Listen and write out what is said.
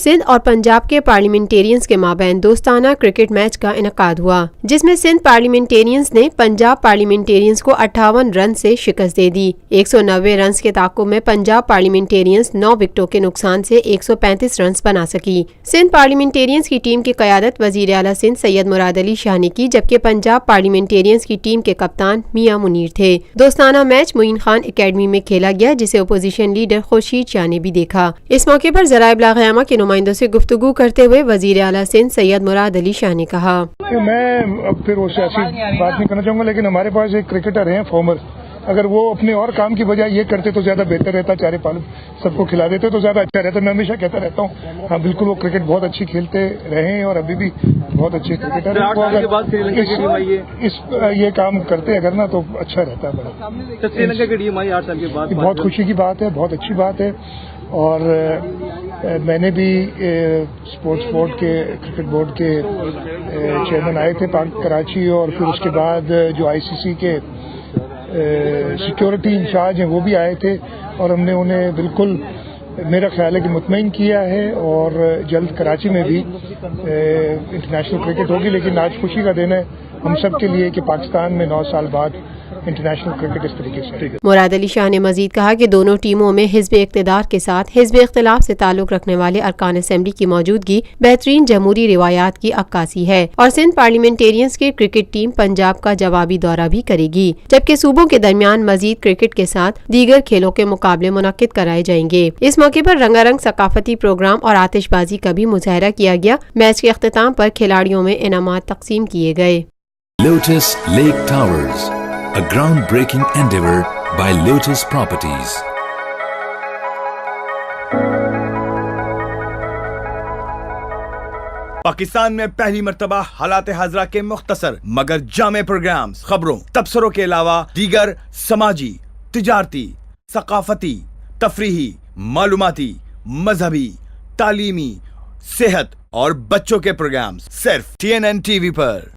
سندھ اور پنجاب کے پارلیمنٹیرینز کے مابین دوستانہ کرکٹ میچ کا انعقاد ہوا، جس میں سندھ پارلیمنٹیرینز نے پنجاب پارلیمنٹیرینز کو 58 رن سے شکست دے دی۔ 190 رنز کے تعاقب میں پنجاب پارلیمنٹیرینز 9 وکٹوں کے نقصان سے 135 رنز بنا سکی۔ سندھ پارلیمنٹیرینز کی ٹیم کی قیادت وزیر اعلیٰ سندھ سید مراد علی شاہ نے کی، جبکہ پنجاب پارلیمنٹیرینز کی ٹیم کے کپتان میاں منیر تھے۔ دوستانہ میچ معین خان اکیڈمی میں کھیلا گیا، جسے اپوزیشن لیڈر خورشید شاہ نے بھی دیکھا۔ اس موقع پر ذرائع ابلاغ عامہ کے نمائندوں سے گفتگو کرتے ہوئے وزیر اعلیٰ سندھ سید مراد علی شاہ نے کہا، میں اب پھر وہ سیاسی بات نہیں کرنا چاہوں گا، لیکن ہمارے پاس ایک کرکٹر ہیں فارمر، اگر وہ اپنے اور کام کی بجائے یہ کرتے تو زیادہ بہتر رہتا، چارے پال سب کو کھلا دیتے تو زیادہ اچھا رہتا۔ میں ہمیشہ کہتا رہتا ہوں، ہاں بالکل وہ کرکٹ بہت اچھی کھیلتے رہے ہیں اور ابھی بھی بہت اچھے کرکٹر ہیں۔ یہ کام کرتے اگر نا تو اچھا رہتا ہے بڑا۔ سری لنکا کی ٹیم آئی 8 سال کے بعد، بہت خوشی کی بات ہے، بہت اچھی بات ہے۔ اور میں نے بھی اسپورٹس بورڈ کے کرکٹ بورڈ کے چیئرمین آئے تھے کراچی، اور پھر اس کے بعد جو آئی سی سی کے سیکیورٹی انچارج ہیں وہ بھی آئے تھے، اور ہم نے انہیں بالکل میرا خیال ہے کہ مطمئن کیا ہے، اور جلد کراچی میں بھی انٹرنیشنل کرکٹ ہوگی۔ لیکن آج خوشی کا دن ہے ہم سب کے لیے کہ پاکستان میں 9 سال بعد انٹرنیشنل کرکٹ اس طریقے سے۔ مراد علی شاہ نے مزید کہا کہ دونوں ٹیموں میں حزب اقتدار کے ساتھ حزب اختلاف سے تعلق رکھنے والے ارکان اسمبلی کی موجودگی بہترین جمہوری روایات کی عکاسی ہے، اور سندھ پارلیمنٹیرینز کی کرکٹ ٹیم پنجاب کا جوابی دورہ بھی کرے گی، جبکہ صوبوں کے درمیان مزید کرکٹ کے ساتھ دیگر کھیلوں کے مقابلے منعقد کرائے جائیں گے۔ اس موقع پر رنگا رنگ ثقافتی پروگرام اور آتش بازی کا بھی مظاہرہ کیا گیا۔ میچ کے اختتام پر کھلاڑیوں میں انعامات تقسیم کیے گئے۔ Lotus Lake Towers, a groundbreaking endeavor by Lotus Properties. Pakistan میں پہلی مرتبہ حالات حاضرہ کے مختصر مگر جامع پروگرامز، خبروں، تبصروں کے علاوہ دیگر سماجی، تجارتی، ثقافتی، تفریحی، معلوماتی، مذہبی، تعلیمی، صحت اور بچوں کے پروگرامز صرف TNN TV پر۔